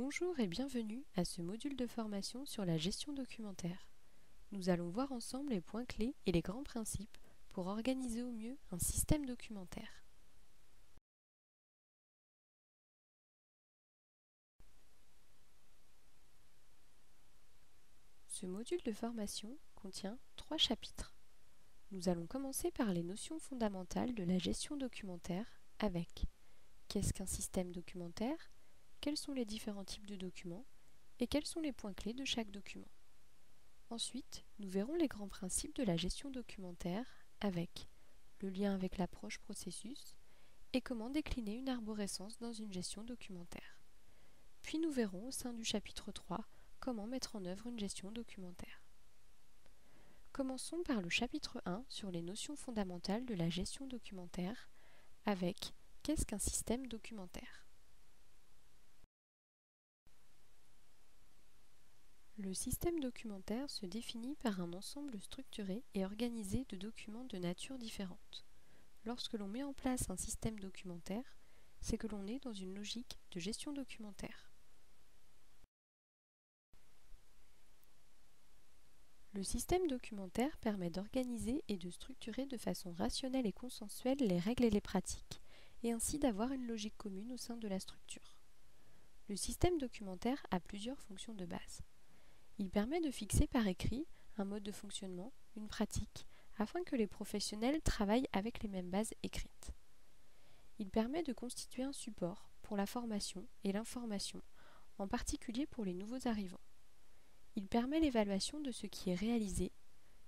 Bonjour et bienvenue à ce module de formation sur la gestion documentaire. Nous allons voir ensemble les points clés et les grands principes pour organiser au mieux un système documentaire. Ce module de formation contient 3 chapitres. Nous allons commencer par les notions fondamentales de la gestion documentaire avec qu'est-ce qu'un système documentaire, quels sont les différents types de documents et quels sont les points clés de chaque document. Ensuite, nous verrons les grands principes de la gestion documentaire avec le lien avec l'approche processus et comment décliner une arborescence dans une gestion documentaire. Puis nous verrons au sein du chapitre 3 comment mettre en œuvre une gestion documentaire. Commençons par le chapitre 1 sur les notions fondamentales de la gestion documentaire avec qu'est-ce qu'un système documentaire. Le système documentaire se définit par un ensemble structuré et organisé de documents de nature différente. Lorsque l'on met en place un système documentaire, c'est que l'on est dans une logique de gestion documentaire. Le système documentaire permet d'organiser et de structurer de façon rationnelle et consensuelle les règles et les pratiques, et ainsi d'avoir une logique commune au sein de la structure. Le système documentaire a plusieurs fonctions de base. Il permet de fixer par écrit un mode de fonctionnement, une pratique, afin que les professionnels travaillent avec les mêmes bases écrites. Il permet de constituer un support pour la formation et l'information, en particulier pour les nouveaux arrivants. Il permet l'évaluation de ce qui est réalisé,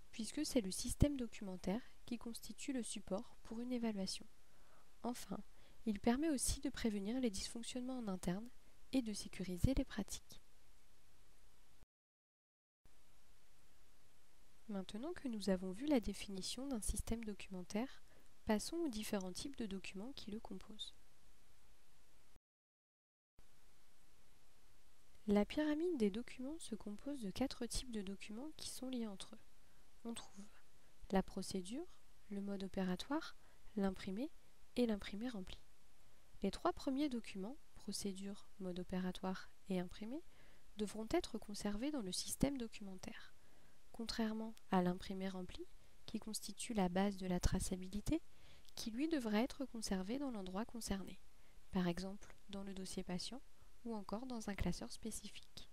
puisque c'est le système documentaire qui constitue le support pour une évaluation. Enfin, il permet aussi de prévenir les dysfonctionnements en interne et de sécuriser les pratiques. Maintenant que nous avons vu la définition d'un système documentaire, passons aux différents types de documents qui le composent. La pyramide des documents se compose de 4 types de documents qui sont liés entre eux. On trouve la procédure, le mode opératoire, l'imprimé et l'imprimé rempli. Les 3 premiers documents, procédure, mode opératoire et imprimé, devront être conservés dans le système documentaire. Contrairement à l'imprimé rempli, qui constitue la base de la traçabilité, qui lui devra être conservé dans l'endroit concerné, par exemple dans le dossier patient ou encore dans un classeur spécifique.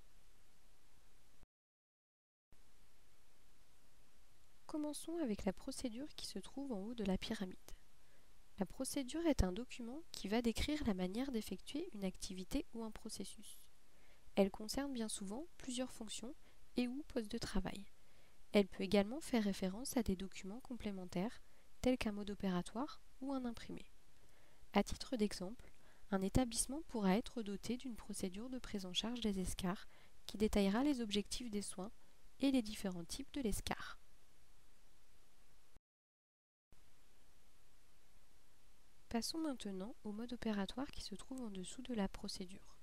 Commençons avec la procédure qui se trouve en haut de la pyramide. La procédure est un document qui va décrire la manière d'effectuer une activité ou un processus. Elle concerne bien souvent plusieurs fonctions et ou postes de travail. Elle peut également faire référence à des documents complémentaires tels qu'un mode opératoire ou un imprimé. À titre d'exemple, un établissement pourra être doté d'une procédure de prise en charge des escarres qui détaillera les objectifs des soins et les différents types de l'escarre. Passons maintenant au mode opératoire qui se trouve en dessous de la procédure.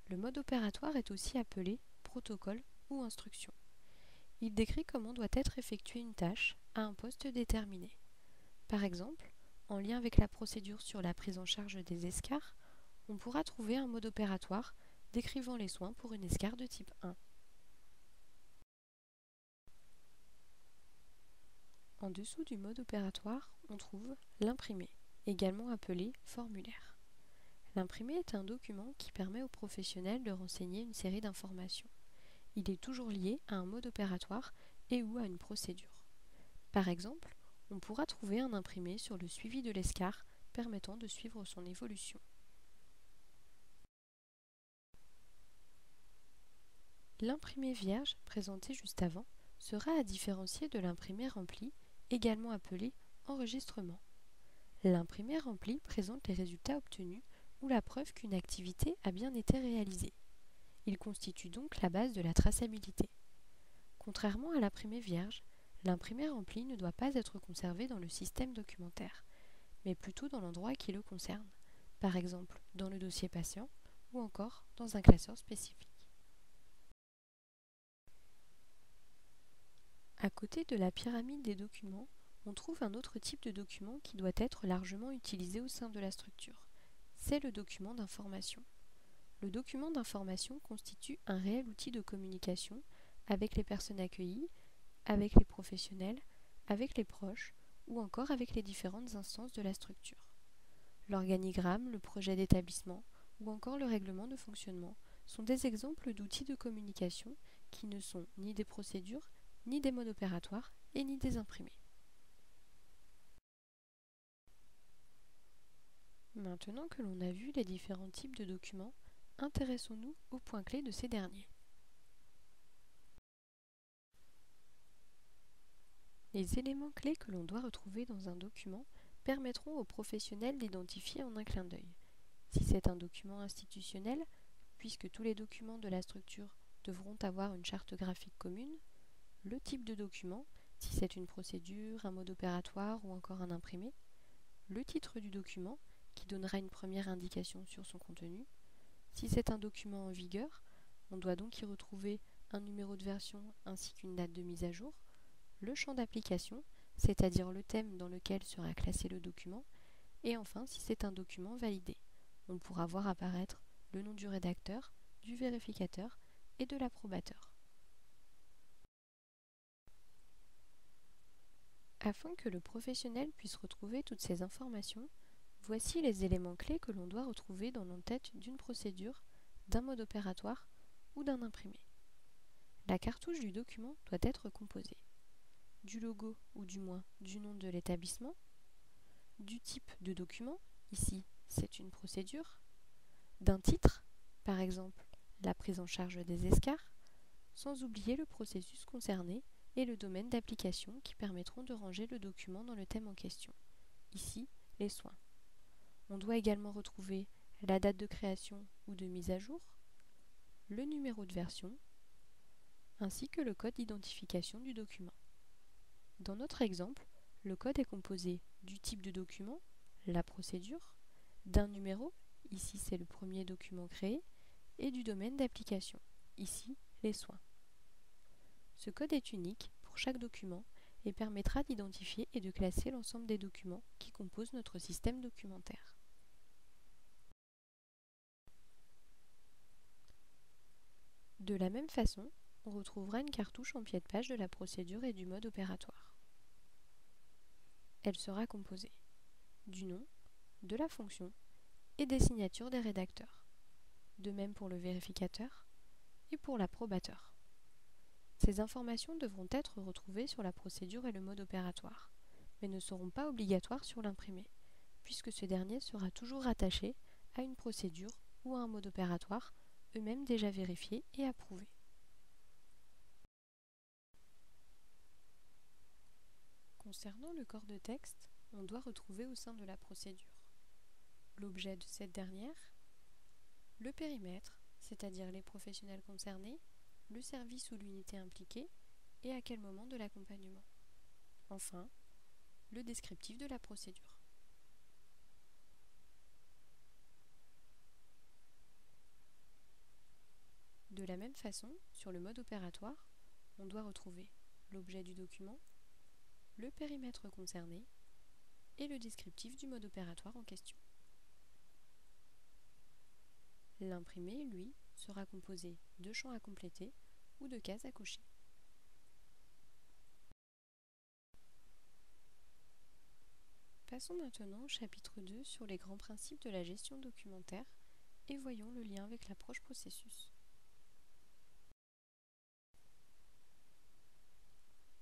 Le mode opératoire est aussi appelé protocole ou instruction. Il décrit comment doit être effectuée une tâche à un poste déterminé. Par exemple, en lien avec la procédure sur la prise en charge des escarres, on pourra trouver un mode opératoire décrivant les soins pour une escarre de type 1. En dessous du mode opératoire, on trouve l'imprimé, également appelé formulaire. L'imprimé est un document qui permet aux professionnels de renseigner une série d'informations. Il est toujours lié à un mode opératoire et ou à une procédure. Par exemple, on pourra trouver un imprimé sur le suivi de l'escarre permettant de suivre son évolution. L'imprimé vierge, présenté juste avant, sera à différencier de l'imprimé rempli, également appelé enregistrement. L'imprimé rempli présente les résultats obtenus ou la preuve qu'une activité a bien été réalisée. Il constitue donc la base de la traçabilité. Contrairement à l'imprimé vierge, l'imprimé rempli ne doit pas être conservé dans le système documentaire, mais plutôt dans l'endroit qui le concerne, par exemple dans le dossier patient ou encore dans un classeur spécifique. À côté de la pyramide des documents, on trouve un autre type de document qui doit être largement utilisé au sein de la structure. C'est le document d'information. Le document d'information constitue un réel outil de communication avec les personnes accueillies, avec les professionnels, avec les proches ou encore avec les différentes instances de la structure. L'organigramme, le projet d'établissement ou encore le règlement de fonctionnement sont des exemples d'outils de communication qui ne sont ni des procédures, ni des modes opératoires et ni des imprimés. Maintenant que l'on a vu les différents types de documents, intéressons-nous aux points clés de ces derniers. Les éléments clés que l'on doit retrouver dans un document permettront aux professionnels d'identifier en un clin d'œil. Si c'est un document institutionnel, puisque tous les documents de la structure devront avoir une charte graphique commune, le type de document, si c'est une procédure, un mode opératoire ou encore un imprimé, le titre du document, qui donnera une première indication sur son contenu. Si c'est un document en vigueur, on doit donc y retrouver un numéro de version ainsi qu'une date de mise à jour, le champ d'application, c'est-à-dire le thème dans lequel sera classé le document, et enfin si c'est un document validé. On pourra voir apparaître le nom du rédacteur, du vérificateur et de l'approbateur. Afin que le professionnel puisse retrouver toutes ces informations, voici les éléments clés que l'on doit retrouver dans l'entête d'une procédure, d'un mode opératoire ou d'un imprimé. La cartouche du document doit être composée du logo ou du moins du nom de l'établissement, du type de document, ici c'est une procédure, d'un titre, par exemple la prise en charge des escarres, sans oublier le processus concerné et le domaine d'application qui permettront de ranger le document dans le thème en question, ici les soins. On doit également retrouver la date de création ou de mise à jour, le numéro de version, ainsi que le code d'identification du document. Dans notre exemple, le code est composé du type de document, la procédure, d'un numéro, ici c'est le premier document créé, et du domaine d'application, ici les soins. Ce code est unique pour chaque document et permettra d'identifier et de classer l'ensemble des documents qui composent notre système documentaire. De la même façon, on retrouvera une cartouche en pied de page de la procédure et du mode opératoire. Elle sera composée du nom, de la fonction et des signatures des rédacteurs. De même pour le vérificateur et pour l'approbateur. Ces informations devront être retrouvées sur la procédure et le mode opératoire, mais ne seront pas obligatoires sur l'imprimé, puisque ce dernier sera toujours rattaché à une procédure ou à un mode opératoire, eux-mêmes déjà vérifiés et approuvés. Concernant le corps de texte, on doit retrouver au sein de la procédure l'objet de cette dernière, le périmètre, c'est-à-dire les professionnels concernés, le service ou l'unité impliquée et à quel moment de l'accompagnement. Enfin, le descriptif de la procédure. De la même façon, sur le mode opératoire, on doit retrouver l'objet du document, le périmètre concerné et le descriptif du mode opératoire en question. L'imprimé, lui, sera composé de champs à compléter ou de cases à cocher. Passons maintenant au chapitre 2 sur les grands principes de la gestion documentaire et voyons le lien avec l'approche processus.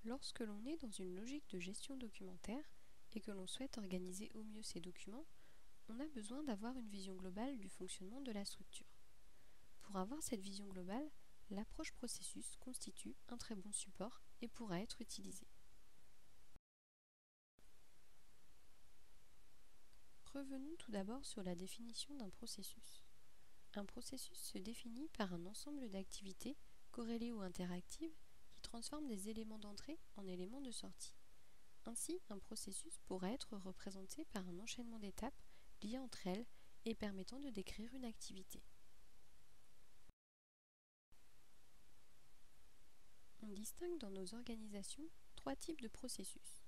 Lorsque l'on est dans une logique de gestion documentaire et que l'on souhaite organiser au mieux ses documents, on a besoin d'avoir une vision globale du fonctionnement de la structure. Pour avoir cette vision globale, l'approche processus constitue un très bon support et pourra être utilisée. Revenons tout d'abord sur la définition d'un processus. Un processus se définit par un ensemble d'activités corrélées ou interactives qui transforment des éléments d'entrée en éléments de sortie. Ainsi, un processus pourrait être représenté par un enchaînement d'étapes liées entre elles et permettant de décrire une activité. On distingue dans nos organisations 3 types de processus.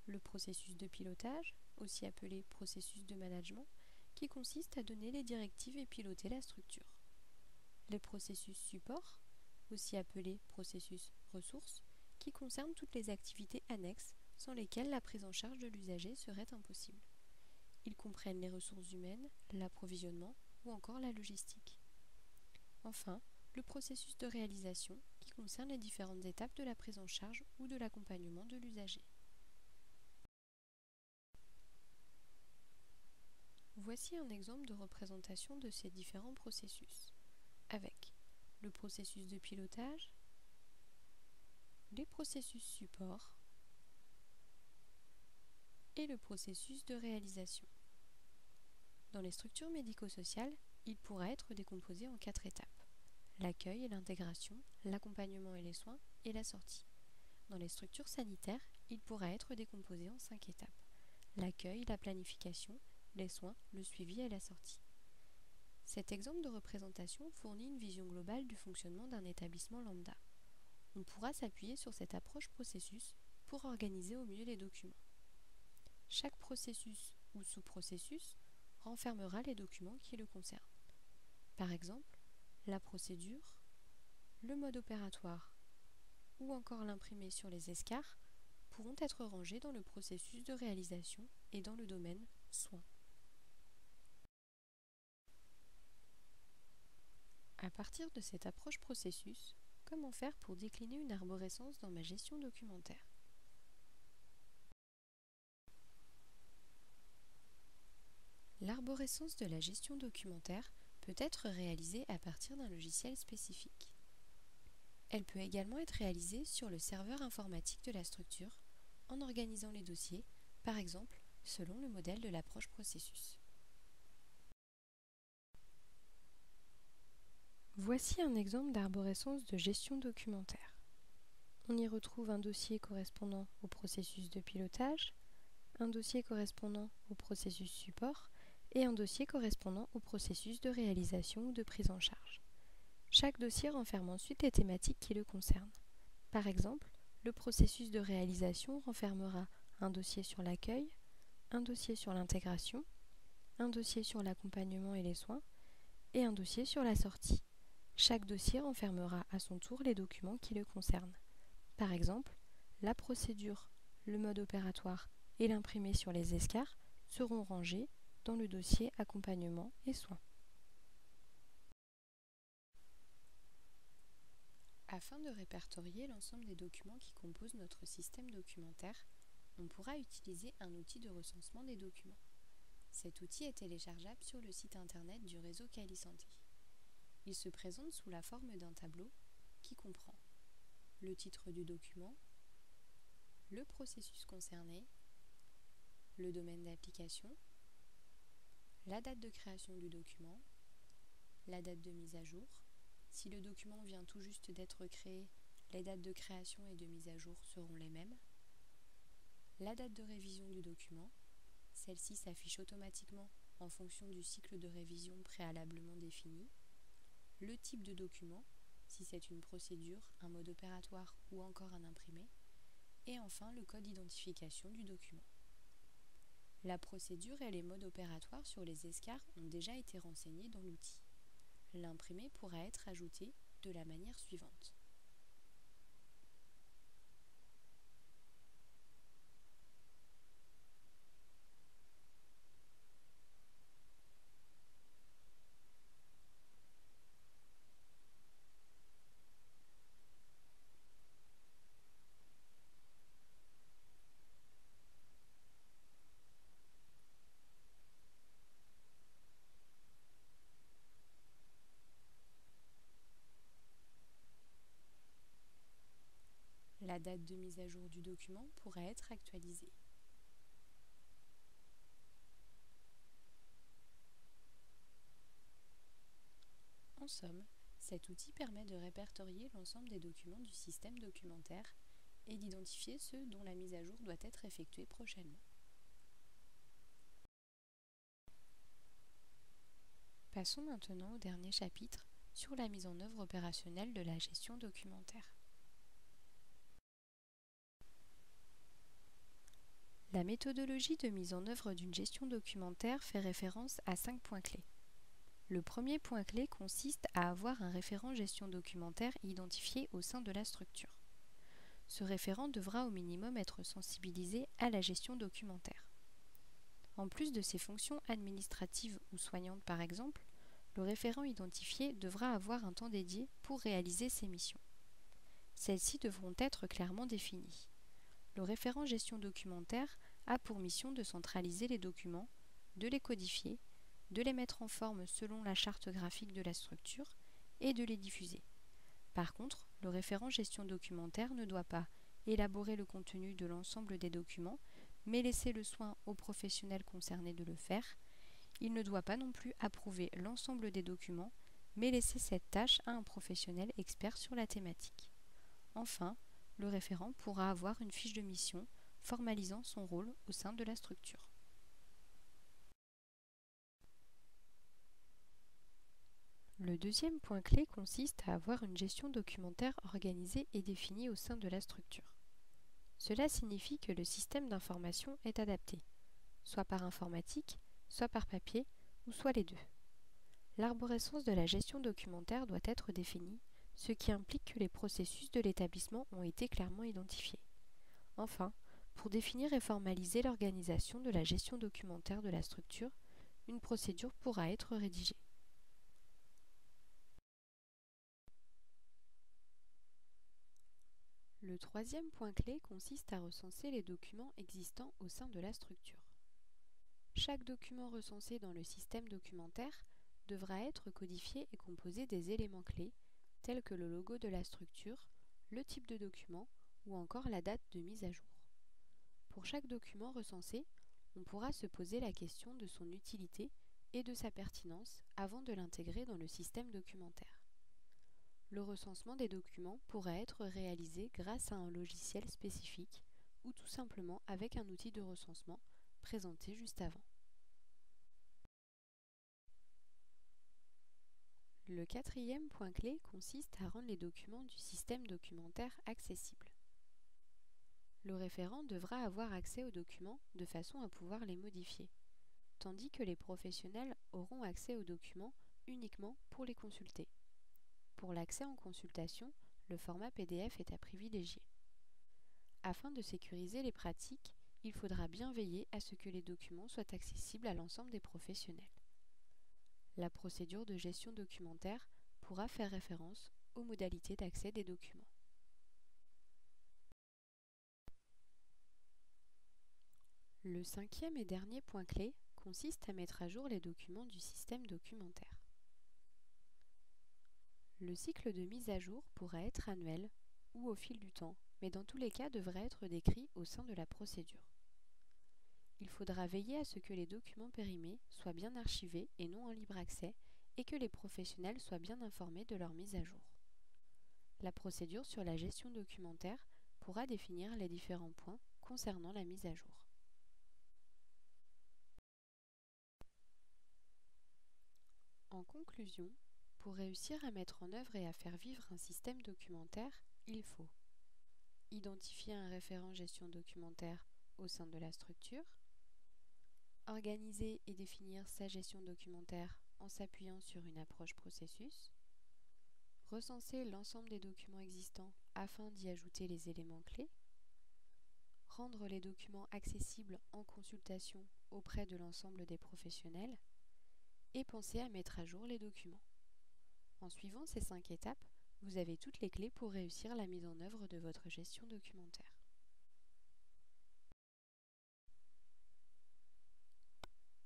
Le processus de pilotage, aussi appelé processus de management, qui consiste à donner les directives et piloter la structure. les processus support, aussi appelés processus ressources, qui concernent toutes les activités annexes sans lesquelles la prise en charge de l'usager serait impossible. Ils comprennent les ressources humaines, l'approvisionnement ou encore la logistique. Enfin, le processus de réalisation qui concerne les différentes étapes de la prise en charge ou de l'accompagnement de l'usager. Voici un exemple de représentation de ces différents processus, avec le processus de pilotage, les processus support et le processus de réalisation. Dans les structures médico-sociales, il pourra être décomposé en 4 étapes: l'accueil et l'intégration, l'accompagnement et les soins, et la sortie. Dans les structures sanitaires, il pourra être décomposé en 5 étapes: l'accueil, la planification, les soins, le suivi et la sortie. Cet exemple de représentation fournit une vision globale du fonctionnement d'un établissement lambda. On pourra s'appuyer sur cette approche processus pour organiser au mieux les documents. Chaque processus ou sous-processus renfermera les documents qui le concernent. Par exemple, la procédure, le mode opératoire ou encore l'imprimé sur les escarres pourront être rangés dans le processus de réalisation et dans le domaine soins. À partir de cette approche processus, comment faire pour décliner une arborescence dans ma gestion documentaire? L'arborescence de la gestion documentaire peut être réalisée à partir d'un logiciel spécifique. Elle peut également être réalisée sur le serveur informatique de la structure, en organisant les dossiers, par exemple selon le modèle de l'approche processus. Voici un exemple d'arborescence de gestion documentaire. On y retrouve un dossier correspondant au processus de pilotage, un dossier correspondant au processus support et un dossier correspondant au processus de réalisation ou de prise en charge. Chaque dossier renferme ensuite les thématiques qui le concernent. Par exemple, le processus de réalisation renfermera un dossier sur l'accueil, un dossier sur l'intégration, un dossier sur l'accompagnement et les soins et un dossier sur la sortie. Chaque dossier renfermera à son tour les documents qui le concernent. Par exemple, la procédure, le mode opératoire et l'imprimé sur les escarres seront rangés dans le dossier accompagnement et soins. Afin de répertorier l'ensemble des documents qui composent notre système documentaire, on pourra utiliser un outil de recensement des documents. Cet outil est téléchargeable sur le site internet du réseau Calisanté. Il se présente sous la forme d'un tableau qui comprend le titre du document, le processus concerné, le domaine d'application, la date de création du document, la date de mise à jour. Si le document vient tout juste d'être créé, les dates de création et de mise à jour seront les mêmes. La date de révision du document, celle-ci s'affiche automatiquement en fonction du cycle de révision préalablement défini. Le type de document, si c'est une procédure, un mode opératoire ou encore un imprimé. Et enfin, le code d'identification du document. La procédure et les modes opératoires sur les escarres ont déjà été renseignés dans l'outil. L'imprimé pourra être ajouté de la manière suivante. La date de mise à jour du document pourra être actualisée. En somme, cet outil permet de répertorier l'ensemble des documents du système documentaire et d'identifier ceux dont la mise à jour doit être effectuée prochainement. Passons maintenant au dernier chapitre sur la mise en œuvre opérationnelle de la gestion documentaire. La méthodologie de mise en œuvre d'une gestion documentaire fait référence à 5 points clés. Le premier point clé consiste à avoir un référent gestion documentaire identifié au sein de la structure. Ce référent devra au minimum être sensibilisé à la gestion documentaire. En plus de ses fonctions administratives ou soignantes par exemple, le référent identifié devra avoir un temps dédié pour réaliser ses missions. Celles-ci devront être clairement définies. Le référent gestion documentaire a pour mission de centraliser les documents, de les codifier, de les mettre en forme selon la charte graphique de la structure et de les diffuser. Par contre, le référent gestion documentaire ne doit pas élaborer le contenu de l'ensemble des documents, mais laisser le soin aux professionnels concernés de le faire. Il ne doit pas non plus approuver l'ensemble des documents, mais laisser cette tâche à un professionnel expert sur la thématique. Enfin, le référent pourra avoir une fiche de mission formalisant son rôle au sein de la structure. Le deuxième point clé consiste à avoir une gestion documentaire organisée et définie au sein de la structure. Cela signifie que le système d'information est adapté, soit par informatique, soit par papier, ou soit les deux. L'arborescence de la gestion documentaire doit être définie, ce qui implique que les processus de l'établissement ont été clairement identifiés. Enfin, pour définir et formaliser l'organisation de la gestion documentaire de la structure, une procédure pourra être rédigée. Le troisième point clé consiste à recenser les documents existants au sein de la structure. Chaque document recensé dans le système documentaire devra être codifié et composé des éléments clés, tels que le logo de la structure, le type de document ou encore la date de mise à jour. Pour chaque document recensé, on pourra se poser la question de son utilité et de sa pertinence avant de l'intégrer dans le système documentaire. Le recensement des documents pourra être réalisé grâce à un logiciel spécifique ou tout simplement avec un outil de recensement présenté juste avant. Le quatrième point clé consiste à rendre les documents du système documentaire accessibles. Le référent devra avoir accès aux documents de façon à pouvoir les modifier, tandis que les professionnels auront accès aux documents uniquement pour les consulter. Pour l'accès en consultation, le format PDF est à privilégier. Afin de sécuriser les pratiques, il faudra bien veiller à ce que les documents soient accessibles à l'ensemble des professionnels. La procédure de gestion documentaire pourra faire référence aux modalités d'accès des documents. Le cinquième et dernier point clé consiste à mettre à jour les documents du système documentaire. Le cycle de mise à jour pourra être annuel ou au fil du temps, mais dans tous les cas devrait être décrit au sein de la procédure. Il faudra veiller à ce que les documents périmés soient bien archivés et non en libre accès et que les professionnels soient bien informés de leur mise à jour. La procédure sur la gestion documentaire pourra définir les différents points concernant la mise à jour. En conclusion, pour réussir à mettre en œuvre et à faire vivre un système documentaire, il faut identifier un référent gestion documentaire au sein de la structure, organiser et définir sa gestion documentaire en s'appuyant sur une approche processus, recenser l'ensemble des documents existants afin d'y ajouter les éléments clés, rendre les documents accessibles en consultation auprès de l'ensemble des professionnels et penser à mettre à jour les documents. En suivant ces 5 étapes, vous avez toutes les clés pour réussir la mise en œuvre de votre gestion documentaire.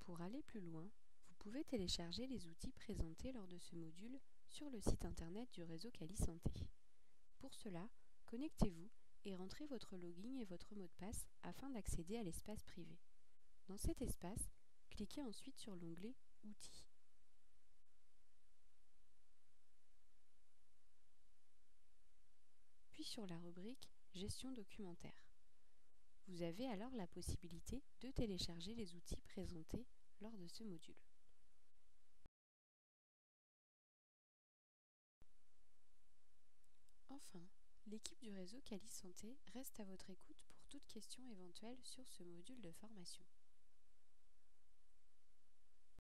Pour aller plus loin, vous pouvez télécharger les outils présentés lors de ce module sur le site internet du réseau Calisanté. Pour cela, connectez-vous et rentrez votre login et votre mot de passe afin d'accéder à l'espace privé. Dans cet espace, cliquez ensuite sur l'onglet « Outils ». Puis sur la rubrique « Gestion documentaire ». Vous avez alors la possibilité de télécharger les outils présentés lors de ce module. Enfin, l'équipe du réseau Calisanté reste à votre écoute pour toute question éventuelle sur ce module de formation.